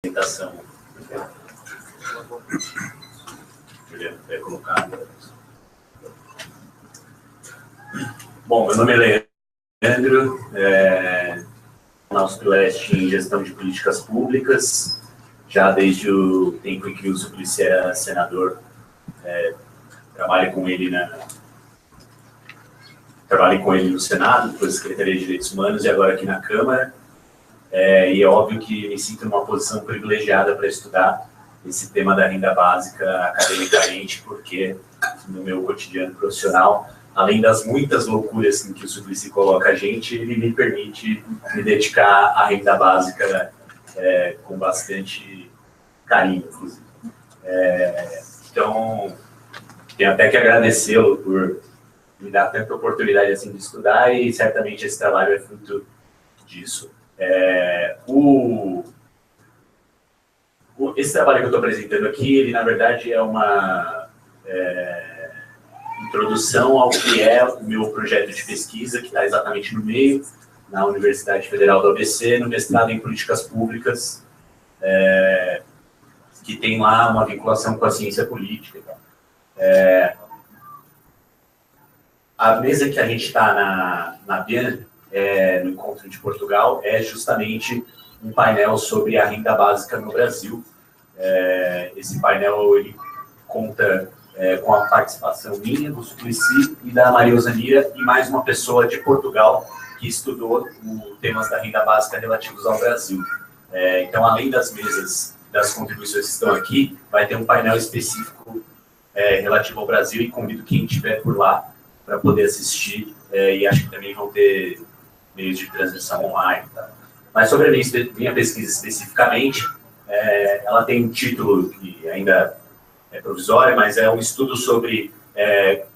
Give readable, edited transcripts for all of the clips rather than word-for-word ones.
apresentação. Vai colocar. Bom, meu nome é Leandro, na USP em Gestão de Políticas Públicas, já desde o tempo em que o Suplicy era senador, trabalho com ele no Senado, depois Secretaria de Direitos Humanos e agora aqui na Câmara. E é óbvio que me sinto numa posição privilegiada para estudar esse tema da renda básica academicamente, porque no meu cotidiano profissional, além das muitas loucuras em que o Suplicy coloca a gente, ele me permite me dedicar à renda básica com bastante carinho, inclusive. Então, tenho até que agradecê-lo por me dar tanta oportunidade assim de estudar, e certamente esse trabalho é fruto disso. Esse trabalho que eu estou apresentando aqui, ele na verdade é uma introdução ao que é o meu projeto de pesquisa, que está exatamente no meio, na Universidade Federal do ABC, no mestrado em Políticas Públicas, que tem lá uma vinculação com a ciência política. A mesa que a gente está na BIAN, no Encontro de Portugal, é justamente um painel sobre a renda básica no Brasil. Esse painel ele conta com a participação minha, do Suplicy e da Maria Osanira, e mais uma pessoa de Portugal que estudou os temas da renda básica relativos ao Brasil. Então, além das mesas, das contribuições que estão aqui, vai ter um painel específico relativo ao Brasil, e convido quem estiver por lá para poder assistir, e acho que também vão ter meios de transmissão online. Tá? Mas sobre a minha pesquisa especificamente, ela tem um título que ainda é provisório, mas é um estudo sobre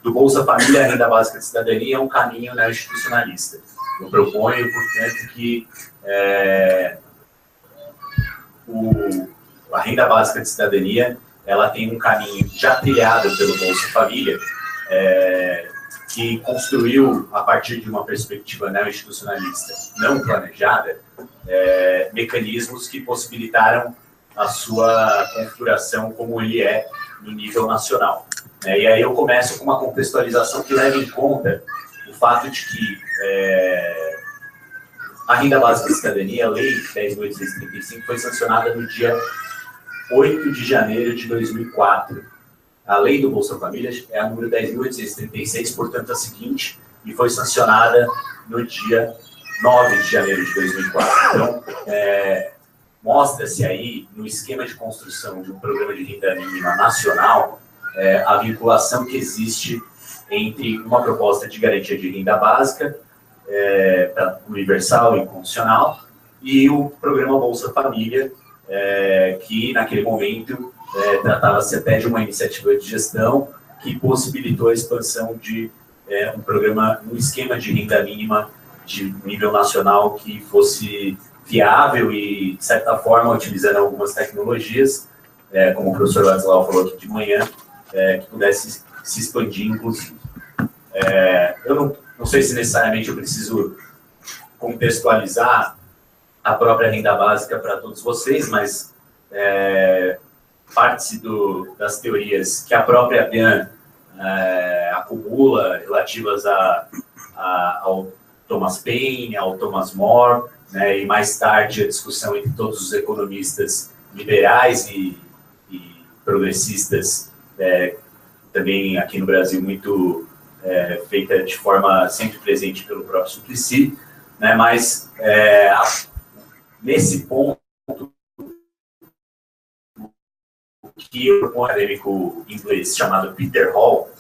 do Bolsa Família à Renda Básica de Cidadania, um caminho institucionalista. Eu proponho, portanto, que a Renda Básica de Cidadania ela tem um caminho já trilhado pelo Bolsa Família, que construiu, a partir de uma perspectiva institucionalista não planejada, mecanismos que possibilitaram a sua configuração como ele é no nível nacional. E aí eu começo com uma contextualização que leva em conta o fato de que a Renda Básica de Cidadania, a Lei 10.835, foi sancionada no dia 8 de janeiro de 2004. A lei do Bolsa Família é a número 10.836, portanto, a seguinte, e foi sancionada no dia 9 de janeiro de 2004. Então, mostra-se aí, no esquema de construção de um programa de renda mínima nacional, a vinculação que existe entre uma proposta de garantia de renda básica, universal e incondicional, e o programa Bolsa Família, que naquele momento tratava-se até de uma iniciativa de gestão que possibilitou a expansão de um esquema de renda mínima de nível nacional que fosse viável e, de certa forma, utilizando algumas tecnologias, como o professor Ladislau falou aqui de manhã, que pudesse se expandir, inclusive. Eu não sei se necessariamente eu preciso contextualizar a própria renda básica para todos vocês, mas parte-se das teorias que a própria BIAN acumula, relativas ao Thomas Paine, ao Thomas More, e mais tarde a discussão entre todos os economistas liberais e progressistas, também aqui no Brasil muito feita de forma sempre presente pelo próprio Suplicy, mas nesse ponto, que um acadêmico inglês chamado Peter Hall,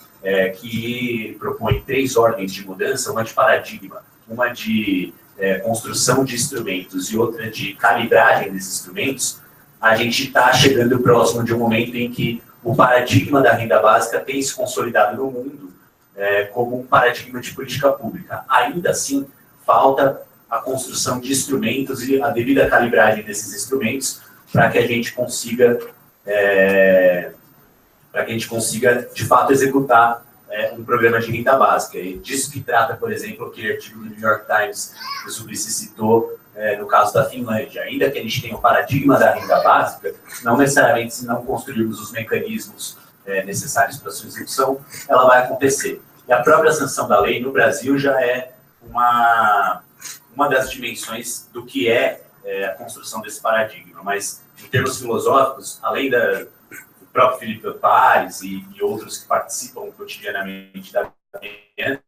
que propõe 3 ordens de mudança, uma de paradigma, uma de construção de instrumentos e outra de calibragem desses instrumentos. A gente está chegando próximo de um momento em que o paradigma da renda básica tem se consolidado no mundo como um paradigma de política pública. Ainda assim, falta a construção de instrumentos e a devida calibragem desses instrumentos para que a gente consiga de fato executar um programa de renda básica. E disso que trata, por exemplo, aquele artigo do New York Times que o Suplicy citou no caso da Finlândia. Ainda que a gente tenha o paradigma da renda básica, não necessariamente, se não construirmos os mecanismos necessários para a sua execução, ela vai acontecer. E a própria sanção da lei no Brasil já é uma das dimensões do que é a construção desse paradigma. Mas, em termos filosóficos, além do próprio Felipe Pares e outros que participam cotidianamente da minha,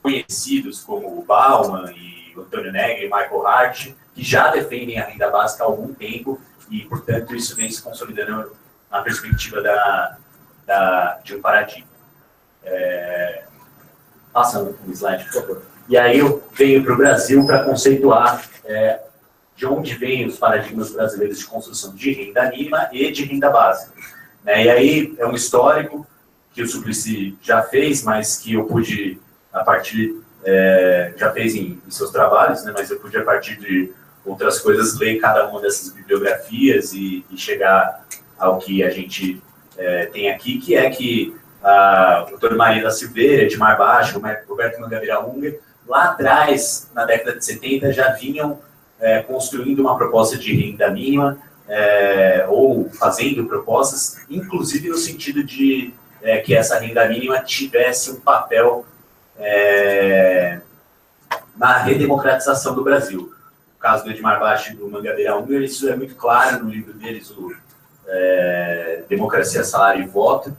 conhecidos como o Bauman e o Antônio Negri e Michael Hart, que já defendem a renda básica há algum tempo e, portanto, isso vem se consolidando na perspectiva de um paradigma. Passando um slide, por favor. E aí eu venho para o Brasil para conceituar de onde vêm os paradigmas brasileiros de construção de renda mínima e de renda básica. E aí é um histórico que o Suplicy já fez, mas que eu pude, a partir, já fez em seus trabalhos, mas eu pude, a partir de outras coisas, ler cada uma dessas bibliografias e chegar ao que a gente tem aqui, que é que a doutora Maria da Silveira, Edmar Baixo, Roberto Mangabeira Unger, lá atrás, na década de 70, já vinham construindo uma proposta de renda mínima, ou fazendo propostas, inclusive no sentido de que essa renda mínima tivesse um papel na redemocratização do Brasil. No caso do Edmar Baixo e do Mangabeira Unger, isso é muito claro no livro deles, o Democracia, Salário e Voto,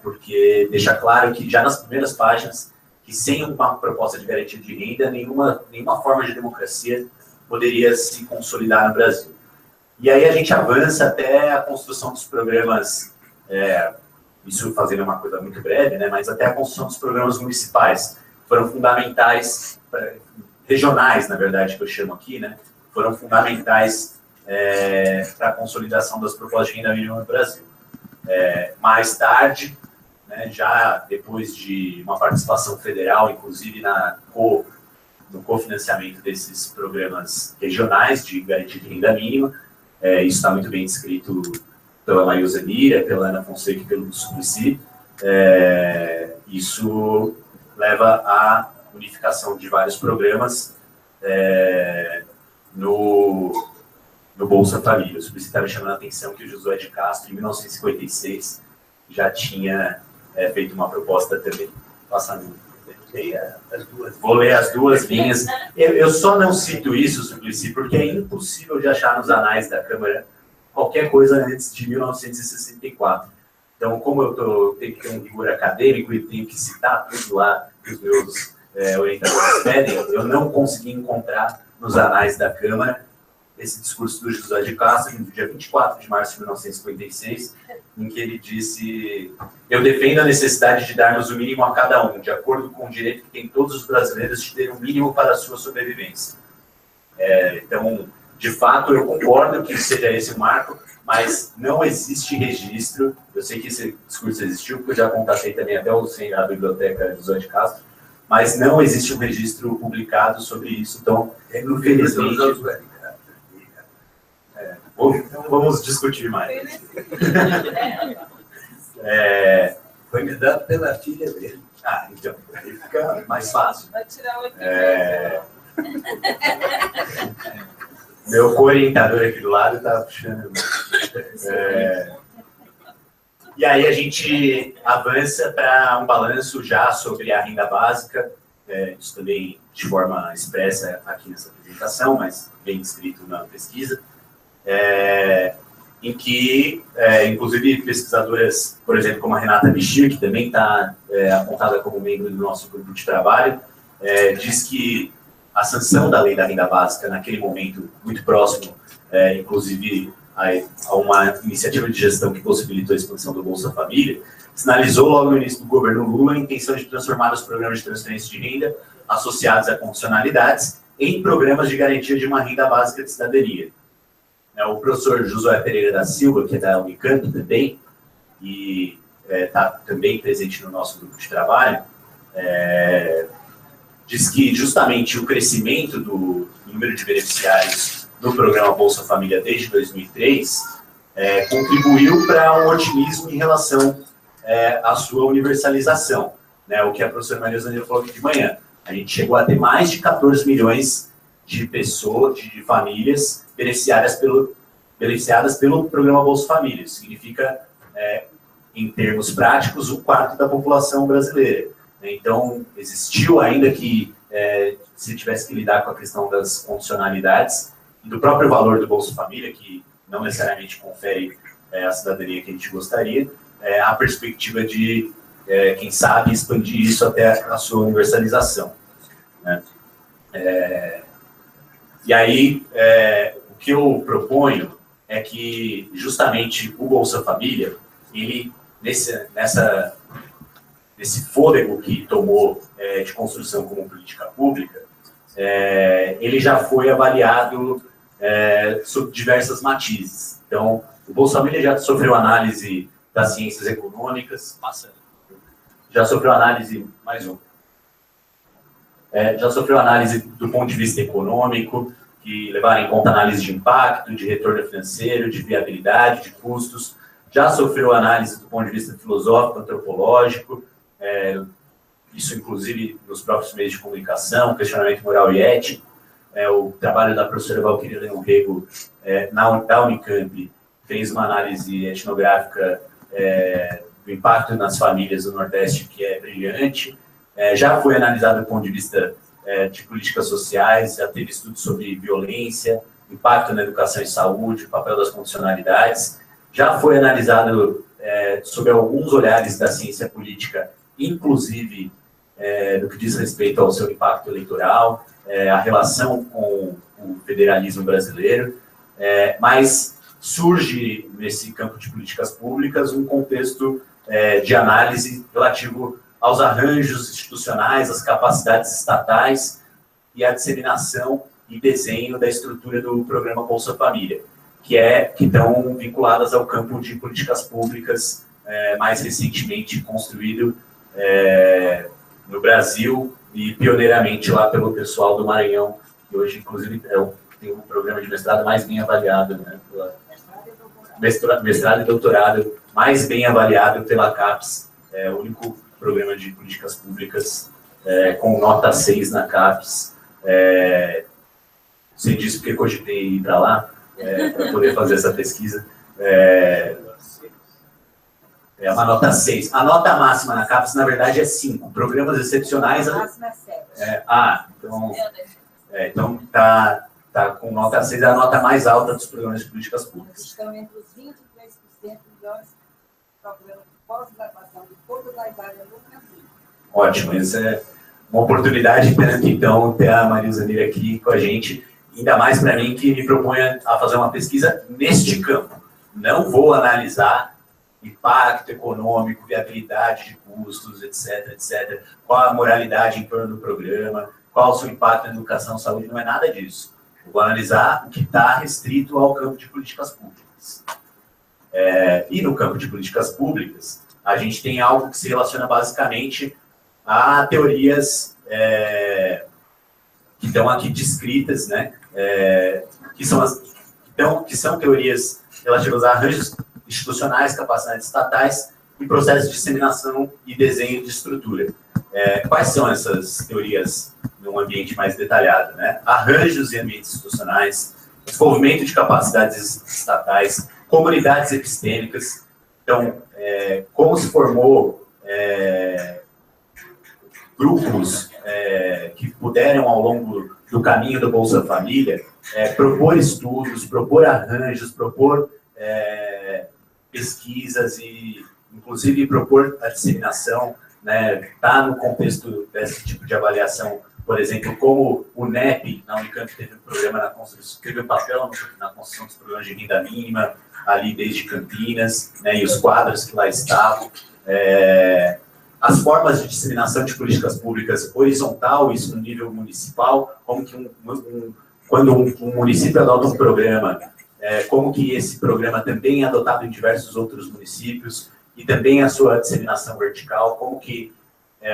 porque deixa claro que já nas primeiras páginas que sem uma proposta de garantia de renda, nenhuma forma de democracia poderia se consolidar no Brasil. E aí a gente avança até a construção dos programas, isso fazendo uma coisa muito breve, mas até a construção dos programas municipais. Foram fundamentais, regionais, na verdade, que eu chamo aqui, foram fundamentais para a consolidação das propostas de renda mínima no Brasil. Mais tarde, já depois de uma participação federal, inclusive no cofinanciamento desses programas regionais de garantia de renda mínima, isso está muito bem descrito pela Maísa Mira, pela Ana Fonseca e pelo Suplicy. Isso leva à unificação de vários programas no Bolsa Família. O Suplicy estava chamando a atenção que o Josué de Castro, em 1956, já tinha feito uma proposta também. Passando as duas. Vou ler as duas linhas. Eu só não cito isso, Suplicy, porque é impossível de achar nos anais da Câmara qualquer coisa antes de 1964. Então, como eu tenho que ter um rigor acadêmico e tenho que citar tudo lá que os meus orientadores pedem, eu não consegui encontrar nos anais da Câmara esse discurso do José de Castro, no dia 24 de março de 1956, em que ele disse: eu defendo a necessidade de darmos o mínimo a cada um, de acordo com o direito que tem todos os brasileiros de ter um mínimo para a sua sobrevivência. Então, de fato, eu concordo que seja esse o marco, mas não existe registro. Eu sei que esse discurso existiu, porque eu já contatei também até a biblioteca José de Castro, mas não existe um registro publicado sobre isso. Então, infelizmente... Vamos discutir mais. Foi me dado pela filha dele. Então, aí fica mais fácil. Vai tirar o Meu co-orientador aqui do lado está puxando. E aí a gente avança para um balanço já sobre a renda básica, isso também de forma expressa aqui nessa apresentação, mas bem descrito na pesquisa. Em que, inclusive, pesquisadoras, por exemplo, como a Renata Bichir, que também está apontada como membro do nosso grupo de trabalho, diz que a sanção da lei da renda básica, naquele momento muito próximo, inclusive a uma iniciativa de gestão que possibilitou a expansão do Bolsa Família, sinalizou logo no início do governo Lula a intenção de transformar os programas de transferência de renda associados a condicionalidades em programas de garantia de uma renda básica de cidadania. O professor Josué Pereira da Silva, que é da Unicamp também, e está também presente no nosso grupo de trabalho, diz que justamente o crescimento do número de beneficiários do programa Bolsa Família desde 2003 contribuiu para um otimismo em relação à sua universalização. O que a professora Maria Zanella falou aqui de manhã. A gente chegou a ter mais de 14 milhões de pessoas, de famílias beneficiadas pelo programa Bolsa Família. Isso significa, em termos práticos, 1/4 da população brasileira. Então, existiu, ainda que se tivesse que lidar com a questão das condicionalidades e do próprio valor do Bolsa Família, que não necessariamente confere a cidadania que a gente gostaria, a perspectiva de, quem sabe, expandir isso até a sua universalização, né? E aí, o que eu proponho é que, justamente, o Bolsa Família, ele, nesse fôlego que tomou de construção como política pública, ele já foi avaliado sob diversas matizes. Então, o Bolsa Família já sofreu análise das ciências econômicas, já sofreu análise, já sofreu análise do ponto de vista econômico, que levaram em conta análise de impacto, de retorno financeiro, de viabilidade, de custos, já sofreu análise do ponto de vista filosófico, antropológico, isso inclusive nos próprios meios de comunicação, questionamento moral e ético. O trabalho da professora Valquíria Leão Rego, da Unicamp, fez uma análise etnográfica do impacto nas famílias do Nordeste, que é brilhante. Já foi analisado do ponto de vista de políticas sociais, já teve estudos sobre violência, impacto na educação e saúde, o papel das condicionalidades. Já foi analisado sob alguns olhares da ciência política, inclusive no que diz respeito ao seu impacto eleitoral, a relação com o federalismo brasileiro, mas surge nesse campo de políticas públicas um contexto de análise relativo aos arranjos institucionais, às capacidades estatais e à disseminação e desenho da estrutura do programa Bolsa Família, que estão vinculadas ao campo de políticas públicas mais recentemente construído no Brasil e pioneiramente lá pelo pessoal do Maranhão, que hoje, inclusive, tem um programa de mestrado mais bem avaliado, né, mestrado e doutorado mais bem avaliado pela CAPES, o único programa de políticas públicas com nota 6 na CAPES. Sei disso porque cogitei ir para lá, para poder fazer essa pesquisa. Uma nota 6. A nota máxima na CAPES, na verdade, é 5. Programas excepcionais... A máxima é 7. Então tá com nota 6, é a nota mais alta dos programas de políticas públicas. Estão entre os 23% melhores programas de pós-graduação de todas as áreas do Brasil. Ótimo, essa é uma oportunidade, então, ter a Maria Zanira aqui com a gente, ainda mais para mim, que me proponha a fazer uma pesquisa neste campo. Não vou analisar impacto econômico, viabilidade de custos, etc., etc., qual a moralidade em torno do programa, qual o seu impacto na educação, saúde, não é nada disso. Eu vou analisar o que está restrito ao campo de políticas públicas. E no campo de políticas públicas, a gente tem algo que se relaciona basicamente a teorias que estão aqui descritas, né? Que são teorias relativas a arranjos institucionais, capacidades estatais e processos de disseminação e desenho de estrutura. Quais são essas teorias num ambiente mais detalhado, né? Arranjos em ambientes institucionais, desenvolvimento de capacidades estatais, comunidades epistêmicas. Então, como se formou grupos que puderam, ao longo do caminho do Bolsa Família, propor estudos, propor arranjos, propor pesquisas e, inclusive, propor a disseminação, né? Tá no contexto desse tipo de avaliação, por exemplo, como o NEP, na Unicamp, teve um programa na construção, teve um papel na construção dos programas de renda mínima, ali desde Campinas, né? E os quadros que lá estavam. As formas de disseminação de políticas públicas horizontal, isso no nível municipal, como que quando um município adota um programa, como que esse programa também é adotado em diversos outros municípios, e também a sua disseminação vertical, como que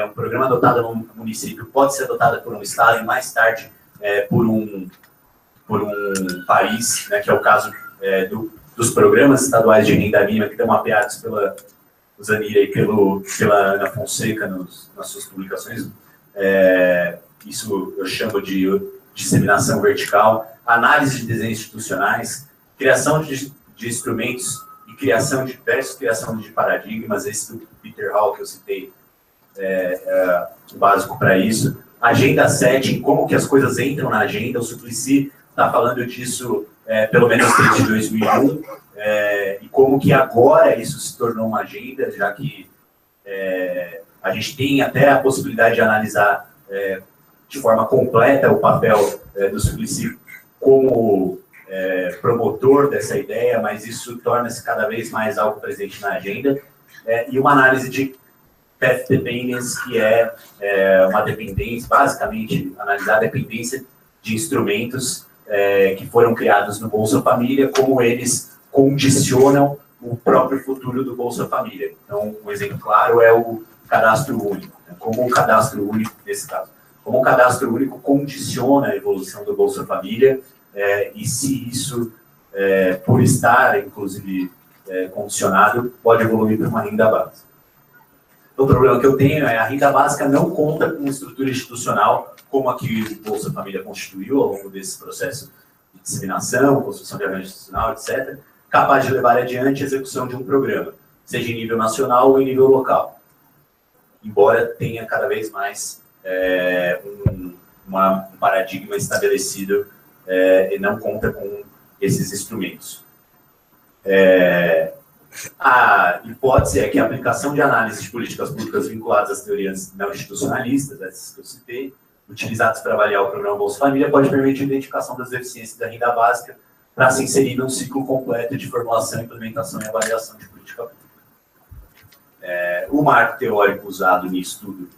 um programa adotado num município pode ser adotado por um estado e mais tarde por um país, né, que é o caso dos programas estaduais de renda mínima que estão mapeados pela Zanira e pela Ana Fonseca nas suas publicações. Isso eu chamo de disseminação vertical, análise de desenhos institucionais, criação de instrumentos e criação de paradigmas. Esse do Peter Hall que eu citei o básico para isso. Agenda 7, como que as coisas entram na agenda. O Suplicy está falando disso pelo menos desde 2001, e como que agora isso se tornou uma agenda, já que a gente tem até a possibilidade de analisar de forma completa o papel do Suplicy como promotor dessa ideia, mas isso torna-se cada vez mais algo presente na agenda, e uma análise de path dependence, que é uma dependência, basicamente, analisar a dependência de instrumentos que foram criados no Bolsa Família, como eles condicionam o próprio futuro do Bolsa Família. Então, um exemplo claro é o cadastro único, né? Como o cadastro único, nesse caso, como o cadastro único condiciona a evolução do Bolsa Família, e se isso, por estar, inclusive, condicionado, pode evoluir para uma renda básica. O problema que eu tenho é a renda básica não conta com uma estrutura institucional como a que o Bolsa Família constituiu ao longo desse processo de disseminação, construção de arranjo institucional, etc., capaz de levar adiante a execução de um programa, seja em nível nacional ou em nível local. Embora tenha cada vez mais um paradigma estabelecido e não conta com esses instrumentos. A hipótese é que a aplicação de análise de políticas públicas vinculadas às teorias não institucionalistas, essas que eu citei, utilizadas para avaliar o programa Bolsa Família, pode permitir a identificação das deficiências da renda básica para se inserir num ciclo completo de formulação, implementação e avaliação de política pública. O marco teórico usado nisso tudo,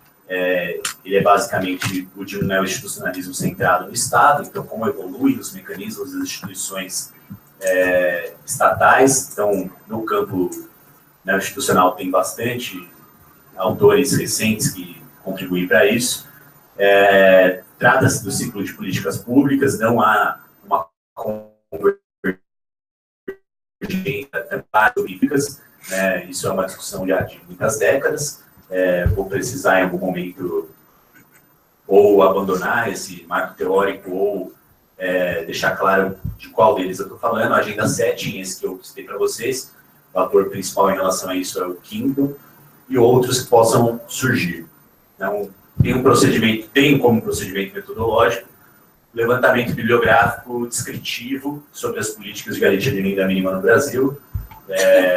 ele é basicamente o de um neo-institucionalismo centrado no Estado, então como evoluem os mecanismos das instituições estatais. Então, no campo institucional tem bastante autores recentes que contribuem para isso. Trata-se do ciclo de políticas públicas, não há uma convergência políticas, isso é uma discussão já de muitas décadas. Vou precisar em algum momento ou abandonar esse marco teórico ou deixar claro de qual deles eu estou falando. A Agenda 7, esse que eu citei para vocês, o ator principal em relação a isso é o Kingdom, e outros que possam surgir. Então, tem como procedimento metodológico levantamento bibliográfico descritivo sobre as políticas de garantia de renda mínima no Brasil,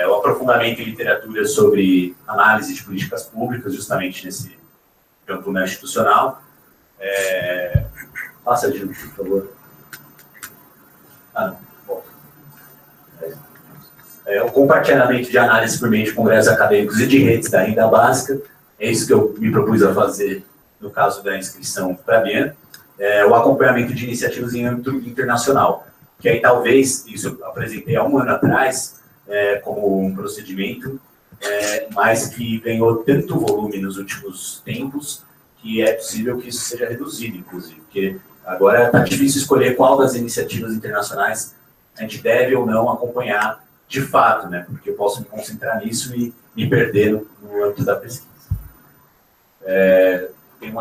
o aprofundamento em literatura sobre análise de políticas públicas, justamente nesse campo não institucional. Passa de novo, por favor. O compartilhamento de análise por meio de congressos acadêmicos e de redes da renda básica, é isso que eu me propus a fazer no caso da inscrição para a BIAN. O acompanhamento de iniciativas em âmbito internacional, que aí talvez, isso eu apresentei há um ano atrás, como um procedimento, mas que ganhou tanto volume nos últimos tempos, que é possível que isso seja reduzido, inclusive, porque agora está difícil escolher qual das iniciativas internacionais a gente deve ou não acompanhar de fato, né? Porque eu posso me concentrar nisso e me perder no âmbito da pesquisa. Tem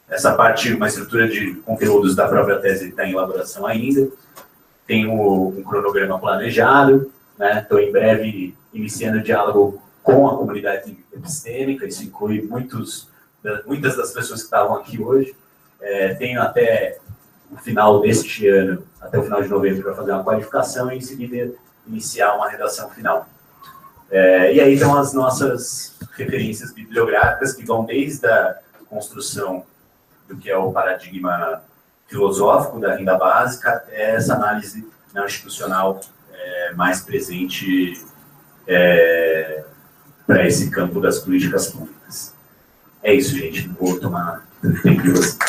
essa parte, uma estrutura de conteúdos da própria tese que está em elaboração ainda. Tem um cronograma planejado, né? Estou em breve iniciando o diálogo com a comunidade epistêmica, isso inclui muitas das pessoas que estavam aqui hoje. Tenho até o final deste ano, até o final de novembro, para fazer uma qualificação e, em seguida, iniciar uma redação final. E aí estão as nossas referências bibliográficas, que vão desde a construção do que é o paradigma filosófico da renda básica até essa análise não institucional mais presente para esse campo das políticas públicas. É isso, gente. Não vou tomar tempo de vocês.